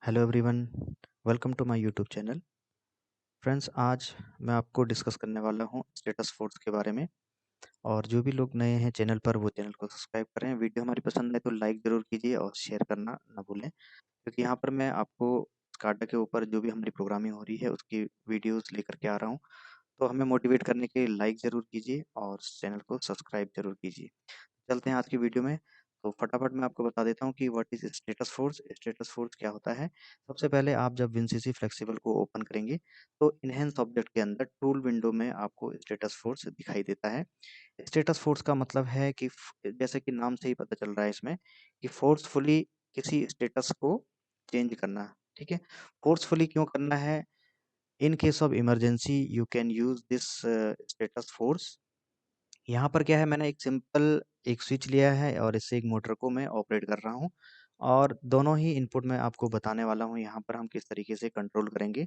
Hello everyone, welcome to my YouTube channel. Friends, आज मैं आपको डिस्कस करने वाला हूँ स्टेटस फोर्स के बारे में। और जो भी लोग नए हैं चैनल पर वो चैनल को सब्सक्राइब करें। वीडियो हमारी पसंद है तो लाइक ज़रूर कीजिए और शेयर करना ना भूलें, क्योंकि यहाँ पर मैं आपको स्काडा के ऊपर जो भी हमारी प्रोग्रामिंग हो रही है उसकी वीडियोज़ लेकर के आ रहा हूँ। तो हमें मोटिवेट करने के लिए लाइक ज़रूर कीजिए और चैनल को सब्सक्राइब ज़रूर कीजिए। चलते हैं आज की वीडियो में। तो फटाफट मैं आपको बता देता हूँ कि what is status force. Status force क्या होता है। सबसे पहले आप जब विनसीसी फ्लेक्सिबल को ओपन करेंगे तो इनहेंस ऑब्जेक्ट के अंदर टूल विंडो में आपको स्टेटस फोर्स दिखाई देता है। स्टेटस फोर्स का मतलब है कि जैसे कि नाम से ही पता चल रहा है इसमें कि फोर्सफुली किसी स्टेटस को चेंज करना। ठीक है, फोर्सफुली क्यों करना है। In case of emergency you can use this status force. यहाँ पर क्या है, मैंने एक सिंपल एक स्विच लिया है और इससे एक मोटर को मैं ऑपरेट कर रहा हूँ। और दोनों ही इनपुट मैं आपको बताने वाला हूँ यहाँ पर हम किस तरीके से कंट्रोल करेंगे।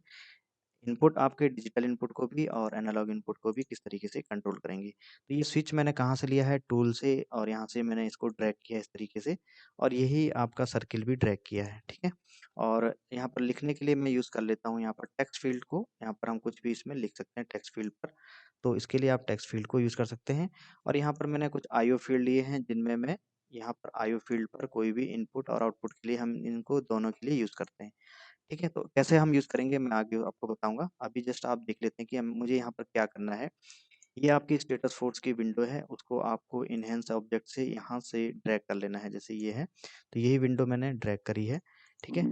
इनपुट आपके डिजिटल इनपुट को भी और एनालॉग इनपुट को भी किस तरीके से कंट्रोल करेंगे। तो ये स्विच मैंने कहाँ से लिया है, टूल से, और यहाँ से मैंने इसको ड्रैग किया इस तरीके से। और यही आपका सर्किल भी ड्रैग किया है। ठीक है, और यहाँ पर लिखने के लिए मैं यूज़ कर लेता हूँ यहाँ पर टेक्स्ट फील्ड को। यहाँ पर हम कुछ भी इसमें लिख सकते हैं टेक्स्ट फील्ड पर। तो इसके लिए आप टेक्स्ट फील्ड को यूज़ कर सकते हैं। और यहाँ पर मैंने कुछ आईओ फील्ड लिए हैं जिनमें मैं यहाँ पर आईओ फील्ड पर कोई भी इनपुट और आउटपुट के लिए हम इनको दोनों के लिए यूज़ करते हैं। ठीक है, तो कैसे हम यूज़ करेंगे मैं आगे आपको बताऊँगा। अभी जस्ट आप देख लेते हैं कि मुझे यहाँ पर क्या करना है। ये आपकी स्टेटस फोर्स की विंडो है, उसको आपको इनहेंस ऑब्जेक्ट से यहाँ से ड्रैग कर लेना है। जैसे ये है, तो यही विंडो मैंने ड्रैग करी है। ठीक है,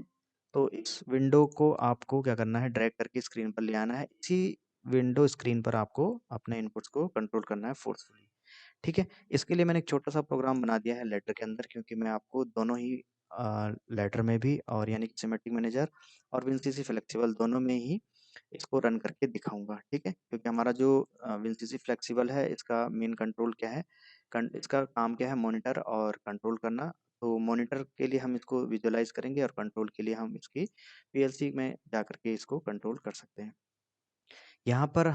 तो इस विंडो को आपको क्या करना है, ड्रैग करके स्क्रीन पर ले आना है। इसी विंडो स्क्रीन पर आपको अपने इनपुट्स को कंट्रोल करना है फोर्सफुली। ठीक है, इसके लिए मैंने एक छोटा सा प्रोग्राम बना दिया है लेटर के अंदर, क्योंकि मैं आपको दोनों ही लेटर में भी और यानी कि सिमेट्रिक मैनेजर और विनसीसी फ्लेक्सिबल दोनों में ही इसको रन करके दिखाऊंगा। ठीक है, क्योंकि हमारा जो विनसीसी फ्लेक्सिबल है इसका मेन कंट्रोल क्या है, इसका काम क्या है, मॉनिटर और कंट्रोल करना। तो मॉनिटर के लिए हम इसको विजुअलाइज करेंगे और कंट्रोल के लिए हम इसकी पीएलसी में जा करके इसको कंट्रोल कर सकते हैं। यहाँ पर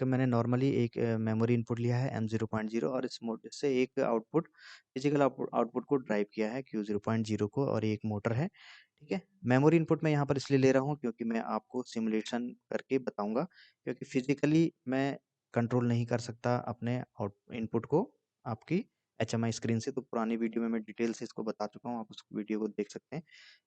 मैंने नॉर्मली एक मेमोरी इनपुट लिया है M0.0 और इस मोड से एक आउटपुट फिजिकल आउटपुट को ड्राइव किया है Q0.0 को, और एक मोटर है। ठीक है, मेमोरी इनपुट मैं यहाँ पर इसलिए ले रहा हूँ क्योंकि मैं आपको सिमुलेशन करके बताऊंगा, क्योंकि फिजिकली मैं कंट्रोल नहीं कर सकता अपने आउट इनपुट को आपकी HMI स्क्रीन से। तो पुरानी वीडियो में मैं डिटेल से इसको बता चुका हूँ, आप उस वीडियो को देख सकते हैं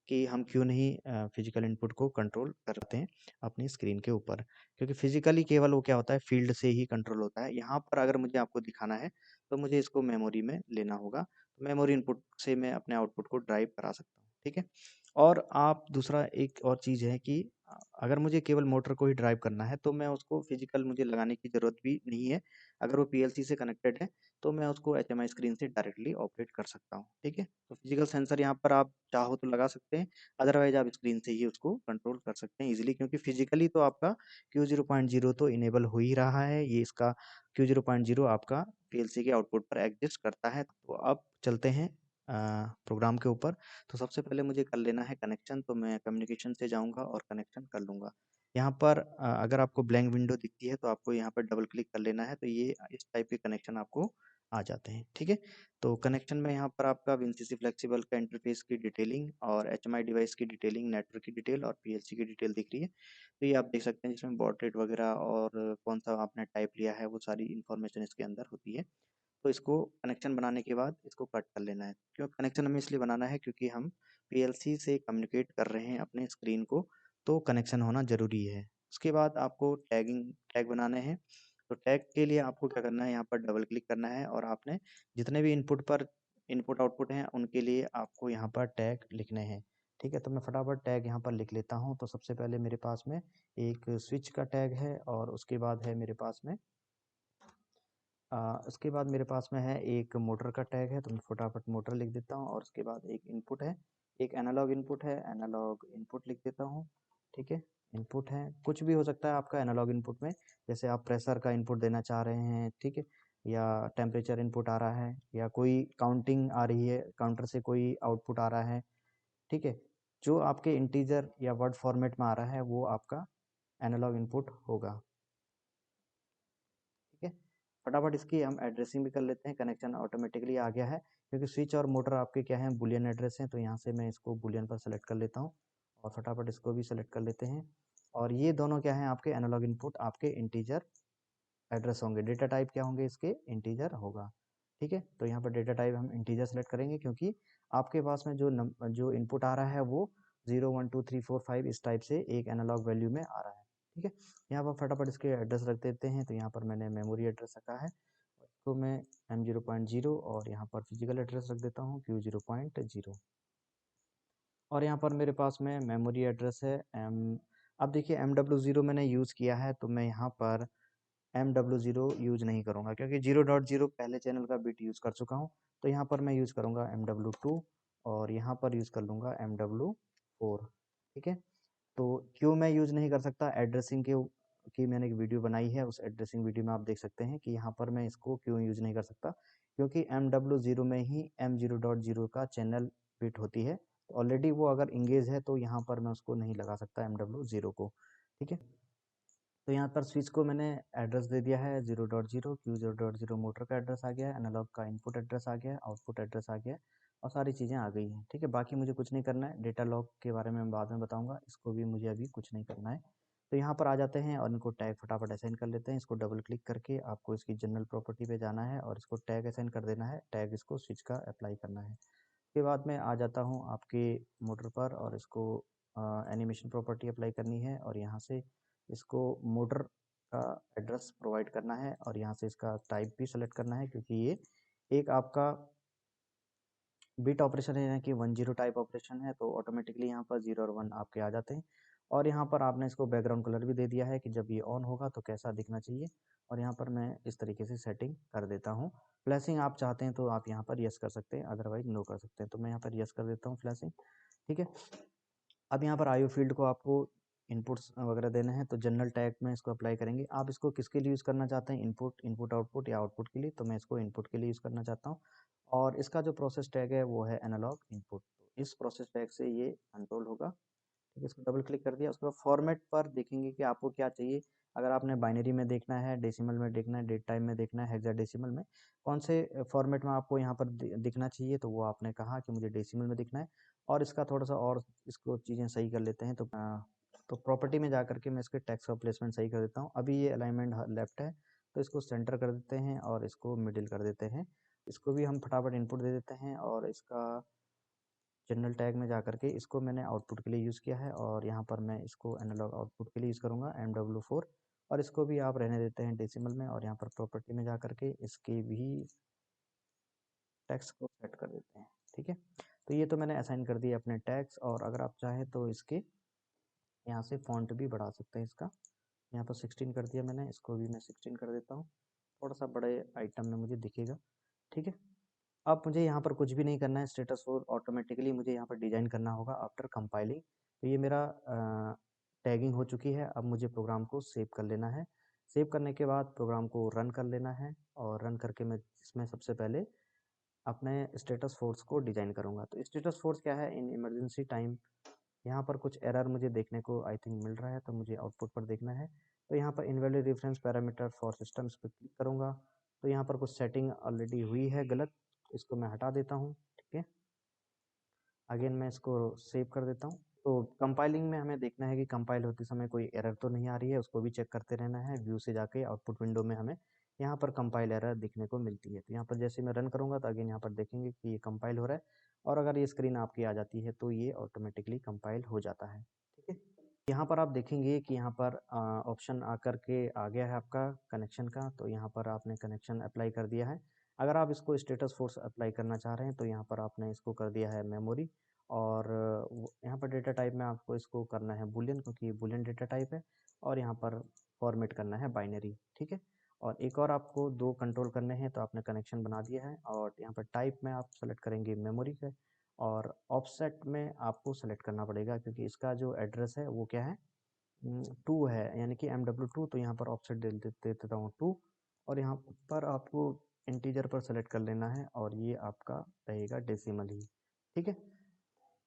कि हम क्यों नहीं फिजिकल इनपुट को कंट्रोल करते हैं अपनी स्क्रीन के ऊपर। क्योंकि फिजिकली केवल वो क्या होता है, फील्ड से ही कंट्रोल होता है। यहाँ पर अगर मुझे आपको दिखाना है तो मुझे इसको मेमोरी में लेना होगा। मेमोरी इनपुट से मैं अपने आउटपुट को ड्राइव करा सकता हूँ। ठीक है, और आप दूसरा एक और चीज़ है कि अगर मुझे केवल मोटर को ही ड्राइव करना है तो मैं उसको फिजिकल मुझे लगाने की ज़रूरत भी नहीं है। अगर वो पीएलसी से कनेक्टेड है तो मैं उसको एचएमआई स्क्रीन से डायरेक्टली ऑपरेट कर सकता हूँ। ठीक है, तो फिजिकल सेंसर यहाँ पर आप चाहो तो लगा सकते हैं, अदरवाइज आप स्क्रीन से ही उसको कंट्रोल कर सकते हैं इजीली, क्योंकि फिजिकली तो आपका Q0.0 तो इनेबल हो ही रहा है। ये इसका Q0.0 आपका पीएलसी के आउटपुट पर एग्जिस्ट करता है। तो अब चलते हैं प्रोग्राम के ऊपर। तो सबसे पहले मुझे कर लेना है कनेक्शन, तो मैं कम्युनिकेशन से जाऊंगा और कनेक्शन कर लूंगा। यहाँ पर अगर आपको ब्लैंक विंडो दिखती है तो आपको यहाँ पर डबल क्लिक कर लेना है, तो ये इस टाइप के कनेक्शन आपको आ जाते हैं। ठीक है, तो कनेक्शन में यहाँ पर आपका विनसीसी फ्लेक्सिबल का इंटरफेस की डिटेलिंग और एचएमआई डिवाइस की डिटेलिंग, नेटवर्क की डिटेल और पीएलसी की डिटेल दिख रही है। तो ये आप देख सकते हैं, जिसमें बॉड रेट वगैरह और कौन सा आपने टाइप लिया है वो सारी इन्फॉर्मेशन इसके अंदर होती है। तो इसको कनेक्शन बनाने के बाद इसको कट कर लेना है। क्यों कनेक्शन हमें इसलिए बनाना है, क्योंकि हम पीएलसी से कम्युनिकेट कर रहे हैं अपने स्क्रीन को, तो कनेक्शन होना ज़रूरी है। उसके बाद आपको टैग बनाने हैं। तो टैग के लिए आपको क्या करना है, यहाँ पर डबल क्लिक करना है और आपने जितने भी इनपुट आउटपुट हैं उनके लिए आपको यहाँ पर टैग लिखने हैं। ठीक है, तो मैं फटाफट टैग यहाँ पर लिख लेता हूँ। तो सबसे पहले मेरे पास में एक स्विच का टैग है और उसके बाद है मेरे पास में उसके बाद मेरे पास में है एक मोटर का टैग है, तो मैं फटाफट मोटर लिख देता हूँ। और उसके बाद एक इनपुट है, एक एनालॉग इनपुट है, एनालॉग इनपुट लिख देता हूँ। ठीक है, इनपुट है, कुछ भी हो सकता है आपका एनालॉग इनपुट में, जैसे आप प्रेशर का इनपुट देना चाह रहे हैं। ठीक है, या टेम्परेचर इनपुट आ रहा है, या कोई काउंटिंग आ रही है, काउंटर से कोई आउटपुट आ रहा है। ठीक है, जो आपके इंटीजर या वर्ड फॉर्मेट में आ रहा है वो आपका एनालॉग इनपुट होगा। ठीक है, फटाफट इसकी हम एड्रेसिंग भी कर लेते हैं। कनेक्शन ऑटोमेटिकली आ गया है, क्योंकि स्विच और मोटर आपके क्या है, बुलियन एड्रेस हैं। तो यहाँ से मैं इसको बुलियन पर सेलेक्ट कर लेता हूँ और फटाफट इसको भी सेलेक्ट कर लेते हैं। और ये दोनों क्या हैं आपके एनालॉग इनपुट, आपके इंटीजर एड्रेस होंगे। डेटा टाइप क्या होंगे इसके, इंटीजर होगा। ठीक है, तो यहाँ पर डेटा टाइप हम इंटीजर सेलेक्ट करेंगे क्योंकि आपके पास में जो इनपुट आ रहा है वो 0 1 2 3 4 5 इस टाइप से एक एनालॉग वैल्यू में आ रहा है। ठीक है, यहाँ पर फटाफट इसके एड्रेस रख देते हैं। तो यहाँ पर मैंने मेमोरी एड्रेस रखा है, तो मैं M0.0 और यहाँ पर फिजिकल एड्रेस रख देता हूँ Q0.0। और यहाँ पर मेरे पास में मेमोरी एड्रेस है अब देखिए MW0 मैंने यूज़ किया है, तो मैं यहाँ पर MW0 यूज नहीं करूँगा क्योंकि 0.0 पहले चैनल का बिट यूज़ कर चुका हूँ। तो यहाँ पर मैं यूज़ करूँगा MW2 और यहाँ पर यूज़ कर लूँगा MW4। ठीक है, तो क्यों मैं यूज़ नहीं कर सकता, एड्रेसिंग की मैंने एक वीडियो बनाई है, उस एड्रेसिंग वीडियो में आप देख सकते हैं कि यहाँ पर मैं इसको क्यों यूज़ नहीं कर सकता, क्योंकि MW0 में ही M0.0 का चैनल बिट होती है। ऑलरेडी वो अगर इंगेज है तो यहाँ पर मैं उसको नहीं लगा सकता MW0 को। ठीक है, तो यहाँ पर स्विच को मैंने एड्रेस दे दिया है 0.0, Q0.0 मोटर का एड्रेस आ गया है, एनालॉग का इनपुट एड्रेस आ गया है, आउटपुट एड्रेस आ गया है और सारी चीज़ें आ गई हैं। ठीक है, बाकी मुझे कुछ नहीं करना है। डेटा लॉग के बारे में मैं बाद में बताऊंगा, इसको भी मुझे अभी कुछ नहीं करना है। तो यहाँ पर आ जाते हैं और इनको टैग फटाफट असाइन कर लेते हैं। इसको डबल क्लिक करके आपको इसकी जनरल प्रॉपर्टी पे जाना है और इसको टैग असाइन कर देना है, टैग इसको स्विच का अप्लाई करना है। उसके बाद मैं आ जाता हूँ आपके मोटर पर और इसको एनिमेशन प्रॉपर्टी अप्लाई करनी है और यहाँ से इसको मोटर का एड्रेस प्रोवाइड करना है और यहाँ से इसका टाइप भी सेलेक्ट करना है क्योंकि ये एक आपका बिट ऑपरेशन है, यानी कि 10 टाइप ऑपरेशन है, तो ऑटोमेटिकली यहाँ पर 0 और 1 आपके आ जाते हैं। और यहाँ पर आपने इसको बैकग्राउंड कलर भी दे दिया है कि जब ये ऑन होगा तो कैसा दिखना चाहिए। और यहाँ पर मैं इस तरीके से सेटिंग कर देता हूँ। फ्लैशिंग आप चाहते हैं तो आप यहाँ पर यस कर सकते हैं, अदरवाइज नो कर सकते हैं। तो मैं यहाँ पर यस कर देता हूँ फ्लैशिंग। ठीक है, अब यहाँ पर आईओ फील्ड को आपको इनपुट्स वगैरह देने हैं, तो जनरल टैग में इसको अप्लाई करेंगे। आप इसको किसके लिए यूज़ करना चाहते हैं, इनपुट इनपुट आउटपुट या आउटपुट के लिए, तो मैं इसको इनपुट के लिए यूज़ करना चाहता हूँ। और इसका जो प्रोसेस टैग है वो है एनालॉग इनपुट, तो इस प्रोसेस टैग से ये कंट्रोल होगा। ठीक है, इसको डबल क्लिक कर दिया। उसके बाद फॉर्मेट पर देखेंगे कि आपको क्या चाहिए। अगर आपने बाइनरी में देखना है, डेसिमल में देखना है, डेट टाइम में देखना है, हेक्साडेसिमल में, कौन से फॉर्मेट में आपको यहाँ पर दिखना चाहिए, तो वो आपने कहा कि मुझे डेसिमल में दिखना है। और इसका थोड़ा सा और इसको चीज़ें सही कर लेते हैं। तो प्रॉपर्टी में जा करके मैं इसके टेक्स्ट का प्लेसमेंट सही कर देता हूँ। अभी ये अलाइनमेंट लेफ्ट है, तो इसको सेंटर कर देते हैं और इसको मिडिल कर देते हैं। इसको भी हम फटाफट इनपुट दे देते हैं और इसका जनरल टैग में जाकर के इसको मैंने आउटपुट के लिए यूज़ किया है और यहाँ पर मैं इसको एनालॉग आउटपुट के लिए यूज़ करूँगा MW4। और इसको भी आप रहने देते हैं डेसिमल में और यहाँ पर प्रॉपर्टी में जा करके इसके भी टैक्स को सेट कर देते हैं। ठीक है, तो ये तो मैंने असाइन कर दिए अपने टैक्स। और अगर आप चाहें तो इसके यहाँ से फॉन्ट भी बढ़ा सकते हैं इसका। यहाँ पर 16 कर दिया मैंने, इसको भी मैं 16 कर देता हूँ, थोड़ा सा बड़े आइटम में मुझे दिखेगा। ठीक है, अब मुझे यहाँ पर कुछ भी नहीं करना है, स्टेटस फोर ऑटोमेटिकली मुझे यहाँ पर डिजाइन करना होगा आफ्टर कंपाइलिंग। तो ये मेरा टैगिंग हो चुकी है। अब मुझे प्रोग्राम को सेव कर लेना है। सेव करने के बाद प्रोग्राम को रन कर लेना है और रन करके मैं इसमें सबसे पहले अपने स्टेटस फोर्स को डिजाइन करूँगा। तो स्टेटस फोर्स क्या है, इन इमरजेंसी टाइम। यहाँ पर कुछ एरर मुझे देखने को आई थिंक मिल रहा है, तो मुझे आउटपुट पर देखना है। तो यहाँ पर invalid reference parameter for system, इस पर क्लिक करूँगा। तो यहाँ पर कुछ सेटिंग ऑलरेडी हुई है गलत, इसको मैं हटा देता हूँ। ठीक है, अगेन मैं इसको सेव कर देता हूँ। तो कंपाइलिंग में हमें देखना है कि कंपाइल होते समय कोई एरर तो नहीं आ रही है, उसको भी चेक करते रहना है। व्यू से जाके आउटपुट विंडो में हमें यहाँ पर कंपाइल एरर दिखने को मिलती है। तो यहाँ पर जैसे मैं रन करूँगा तो अगेन यहाँ पर देखेंगे कि ये कंपाइल हो रहा है। और अगर ये स्क्रीन आपकी आ जाती है तो ये ऑटोमेटिकली कंपाइल हो जाता है। ठीक है, यहाँ पर आप देखेंगे कि यहाँ पर ऑप्शन आकर के आ गया है आपका कनेक्शन का। तो यहाँ पर आपने कनेक्शन अप्लाई कर दिया है। अगर आप इसको स्टेटस फोर्स अप्लाई करना चाह रहे हैं तो यहाँ पर आपने इसको कर दिया है मेमोरी। और यहाँ पर डेटा टाइप में आपको इसको करना है बूलियन, क्योंकि बूलियन डेटा टाइप है। और यहाँ पर फॉर्मेट करना है बाइनरी। ठीक है, और एक और आपको दो कंट्रोल करने हैं, तो आपने कनेक्शन बना दिया है। और यहाँ पर टाइप में आप सेलेक्ट करेंगे मेमोरी का। और ऑफसेट में आपको सेलेक्ट करना पड़ेगा क्योंकि इसका जो एड्रेस है वो क्या है, 2 है, यानी कि MW2। तो यहाँ पर ऑफसेट दे देता हूँ 2। और यहाँ पर आपको इंटीजर पर सेलेक्ट कर लेना है और ये आपका रहेगा डेसिमल ही। ठीक है,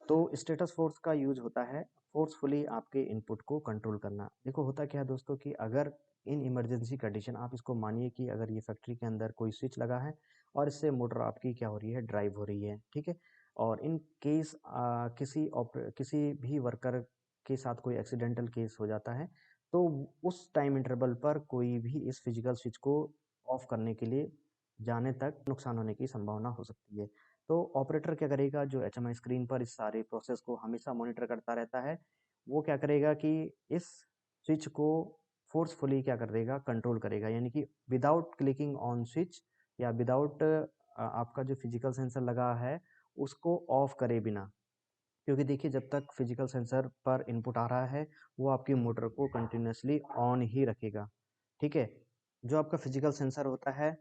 तो स्टेटस फोर्स का यूज होता है फोर्सफुली आपके इनपुट को कंट्रोल करना। देखो होता क्या है दोस्तों कि अगर इन इमरजेंसी कंडीशन, आप इसको मानिए कि अगर ये फैक्ट्री के अंदर कोई स्विच लगा है और इससे मोटर आपकी क्या हो रही है, ड्राइव हो रही है। ठीक है, और इन केस किसी भी वर्कर के साथ कोई एक्सीडेंटल केस हो जाता है, तो उस टाइम इंटरवल पर कोई भी इस फिजिकल स्विच को ऑफ करने के लिए जाने तक नुकसान होने की संभावना हो सकती है। तो ऑपरेटर क्या करेगा, जो एचएमआई स्क्रीन पर इस सारे प्रोसेस को हमेशा मॉनिटर करता रहता है, वो क्या करेगा कि इस स्विच को फोर्सफुली क्या कर देगा, कंट्रोल करेगा, यानी कि विदाउट क्लिकिंग ऑन स्विच या विदाउट आपका जो फिजिकल सेंसर लगा है उसको ऑफ करे बिना। क्योंकि देखिए, जब तक फिजिकल सेंसर पर इनपुट आ रहा है वो आपकी मोटर को कंटिन्यूसली ऑन ही रखेगा। ठीक है, जो आपका फिजिकल सेंसर होता है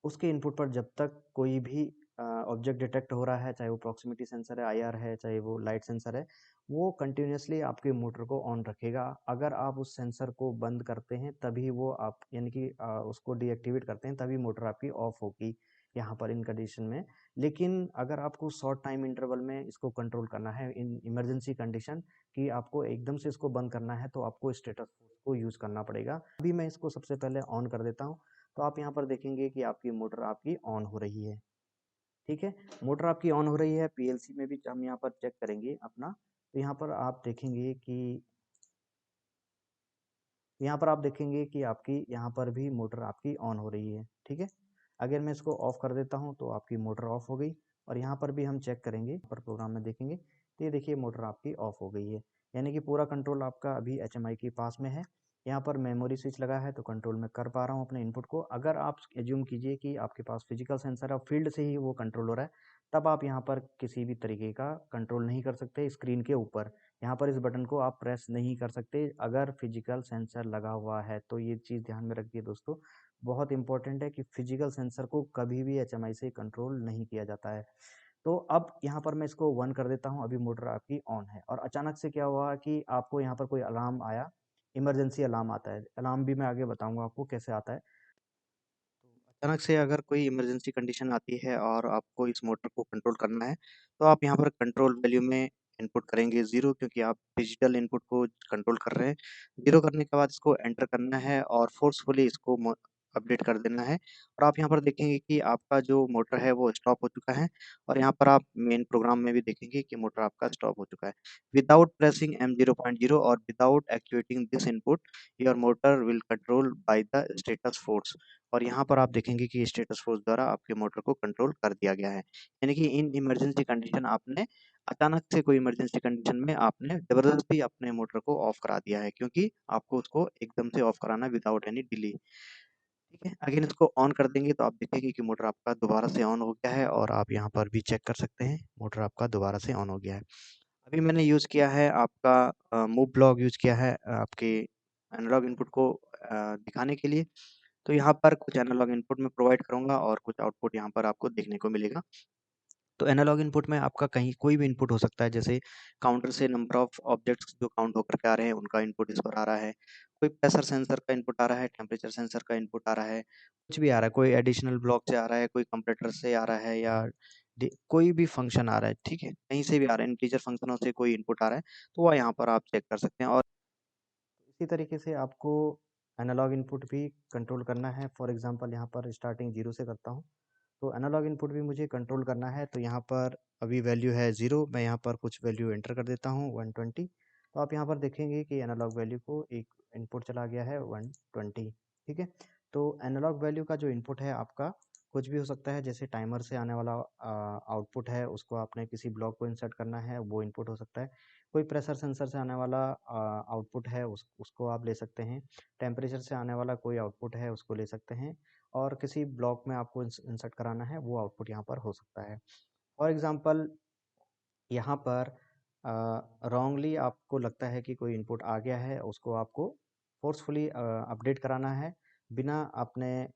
उसके इनपुट पर जब तक कोई भी ऑब्जेक्ट डिटेक्ट हो रहा है, चाहे वो प्रॉक्सिमिटी सेंसर है, आईआर है, चाहे वो लाइट सेंसर है, वो कंटिन्यूसली आपकी मोटर को ऑन रखेगा। अगर आप उस सेंसर को बंद करते हैं तभी वो आप, यानी कि उसको डीएक्टिवेट करते हैं तभी मोटर आपकी ऑफ होगी यहाँ पर इन कंडीशन में। लेकिन अगर आपको शॉर्ट टाइम इंटरवल में इसको कंट्रोल करना है इन इमरजेंसी कंडीशन कि आपको एकदम से इसको बंद करना है, तो आपको स्टेटस फोर्स को यूज़ करना पड़ेगा। अभी मैं इसको सबसे पहले ऑन कर देता हूँ, तो आप यहाँ पर देखेंगे कि आपकी मोटर आपकी ऑन हो रही है। ठीक है, मोटर आपकी ऑन हो रही है। पीएलसी में भी हम यहाँ पर चेक करेंगे अपना, तो यहाँ पर आप देखेंगे कि आपकी यहाँ पर भी मोटर आपकी ऑन हो रही है। ठीक है, अगर मैं इसको ऑफ कर देता हूँ तो आपकी मोटर ऑफ हो गई। और यहाँ पर भी हम चेक करेंगे, पर प्रोग्राम में देखेंगे तो ये देखिए मोटर आपकी ऑफ हो गई है, यानी कि पूरा कंट्रोल आपका अभी एचएमआई के पास में है। यहाँ पर मेमोरी स्विच लगा है तो कंट्रोल में कर पा रहा हूँ अपने इनपुट को। अगर आप एज्यूम कीजिए कि आपके पास फिजिकल सेंसर है, फील्ड से ही वो कंट्रोल हो रहा है, तब आप यहाँ पर किसी भी तरीके का कंट्रोल नहीं कर सकते स्क्रीन के ऊपर। यहाँ पर इस बटन को आप प्रेस नहीं कर सकते अगर फिजिकल सेंसर लगा हुआ है। तो ये चीज़ ध्यान में रखिए दोस्तों, बहुत इंपॉर्टेंट है कि फिजिकल सेंसर को कभी भी एचएमआई से कंट्रोल नहीं किया जाता है। तो अब यहाँ पर मैं इसको 1 कर देता हूँ, अभी मोटर आपकी ऑन है। और अचानक से क्या हुआ कि आपको यहाँ पर कोई अलार्म आया, इमरजेंसी अलार्म आता है। अलार्म भी मैं आगे बताऊँगा आपको कैसे आता है। अचानक से अगर कोई इमरजेंसी कंडीशन आती है और आपको इस मोटर को कंट्रोल करना है, तो आप यहाँ पर कंट्रोल वैल्यू में इनपुट करेंगे 0, क्योंकि आप डिजिटल इनपुट को कंट्रोल कर रहे हैं। 0 करने के बाद इसको एंटर करना है और फोर्सफुली इसको अपडेट कर देना है। और आप यहाँ पर देखेंगे कि आपका जो मोटर है वो स्टॉप हो चुका है। और यहाँ पर आप मेन प्रोग्राम में भी देखेंगे कि मोटर आपका स्टॉप हो चुका है। विदाउट प्रेसिंग M0.0 और without activating this input, your motor will control by the status force. और यहाँ पर आप देखेंगे कि स्टेटस फोर्स द्वारा आपके मोटर को कंट्रोल कर दिया गया है। यानी कि इन इमरजेंसी कंडीशन आपने अचानक से कोई इमरजेंसी कंडीशन में आपने ज़बरदस्ती अपने मोटर को ऑफ करा दिया है, क्योंकि आपको उसको एकदम से ऑफ कराना विदाउट एनी डिले। ठीक है, अगेन इसको ऑन कर देंगे तो आप देखेंगे कि मोटर आपका दोबारा से ऑन हो गया है। और आप यहाँ पर भी चेक कर सकते हैं, मोटर आपका दोबारा से ऑन हो गया है। अभी मैंने यूज़ किया है आपका मूव ब्लॉक यूज़ किया है आपके एनालॉग इनपुट को दिखाने के लिए। तो यहाँ पर कुछ एनालॉग इनपुट मैं प्रोवाइड करूँगा और कुछ आउटपुट यहाँ पर आपको देखने को मिलेगा। तो एनालॉग इनपुट में आपका कहीं कोई भी इनपुट हो सकता है, जैसे काउंटर से नंबर ऑफ ऑब्जेक्ट्स जो काउंट होकर के आ रहे हैं उनका इनपुट इस पर आ रहा है। कोई प्रेशर सेंसर का इनपुट आ रहा है, टेम्परेचर सेंसर का इनपुट आ रहा है, कुछ भी आ रहा है, कोई एडिशनल ब्लॉक से आ रहा है, कोई कंपैरेटर से आ रहा है, या कोई भी फंक्शन आ रहा है। ठीक है, कहीं से भी आ रहा है, इंटीजर फंक्शनों से कोई इनपुट आ रहा है, तो वह यहाँ पर आप चेक कर सकते हैं। और इसी तरीके से आपको एनालॉग इनपुट भी कंट्रोल करना है। फॉर एग्जांपल यहाँ पर स्टार्टिंग 0 से करता हूँ, तो एनालॉग इनपुट भी मुझे कंट्रोल करना है। तो यहाँ पर अभी वैल्यू है 0, मैं यहाँ पर कुछ वैल्यू एंटर कर देता हूँ 120। तो आप यहाँ पर देखेंगे कि एनालॉग वैल्यू को एक इनपुट चला गया है 120। ठीक है, तो एनालॉग वैल्यू का जो इनपुट है आपका कुछ भी हो सकता है, जैसे टाइमर से आने वाला आउटपुट है उसको आपने किसी ब्लॉक को इंसर्ट करना है, वो इनपुट हो सकता है। कोई प्रेशर सेंसर से आने वाला आउटपुट है उसको आप ले सकते हैं। टेम्परेचर से आने वाला कोई आउटपुट है उसको ले सकते हैं। और किसी ब्लॉक में आपको इंसर्ट कराना है वो आउटपुट यहाँ पर हो सकता है। फॉर एग्जांपल यहाँ पर रॉन्गली आपको लगता है कि कोई इनपुट आ गया है, उसको आपको फोर्सफुली अपडेट कराना है बिना अपने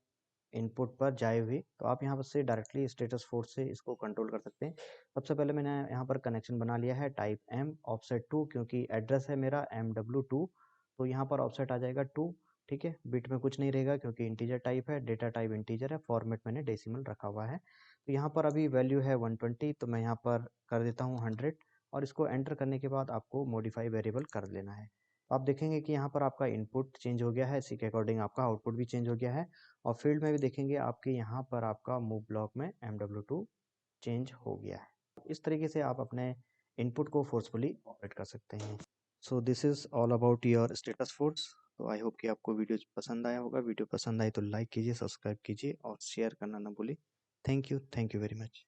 इनपुट पर जाए हुए, तो आप यहाँ पर से डायरेक्टली स्टेटस फोर्स से इसको कंट्रोल कर सकते हैं। सबसे पहले मैंने यहाँ पर कनेक्शन बना लिया है टाइप एम ऑफसेट 2, क्योंकि एड्रेस है मेरा MW2, तो यहाँ पर ऑफसेट आ जाएगा 2। ठीक है, बिट में कुछ नहीं रहेगा क्योंकि इंटीजर टाइप है, डेटा टाइप इंटीजर है, फॉर्मेट मैंने डेसिमल रखा हुआ है। तो यहाँ पर अभी वैल्यू है 120, तो मैं यहाँ पर कर देता हूँ 100। और इसको एंटर करने के बाद आपको मॉडिफाई वेरिएबल कर लेना है। आप देखेंगे कि यहाँ पर आपका इनपुट चेंज हो गया है, इसी के अकॉर्डिंग आपका आउटपुट भी चेंज हो गया है। और फील्ड में भी देखेंगे आपके यहाँ पर आपका मूव ब्लॉक में MW2 चेंज हो गया है। इस तरीके से आप अपने इनपुट को फोर्सफुली ऑपरेट कर सकते हैं। So this is all about your status force. तो आई होप कि आपको वीडियो पसंद आया होगा। वीडियो पसंद आई तो लाइक कीजिए, सब्सक्राइब कीजिए और शेयर करना ना भूलिए। Thank you very much.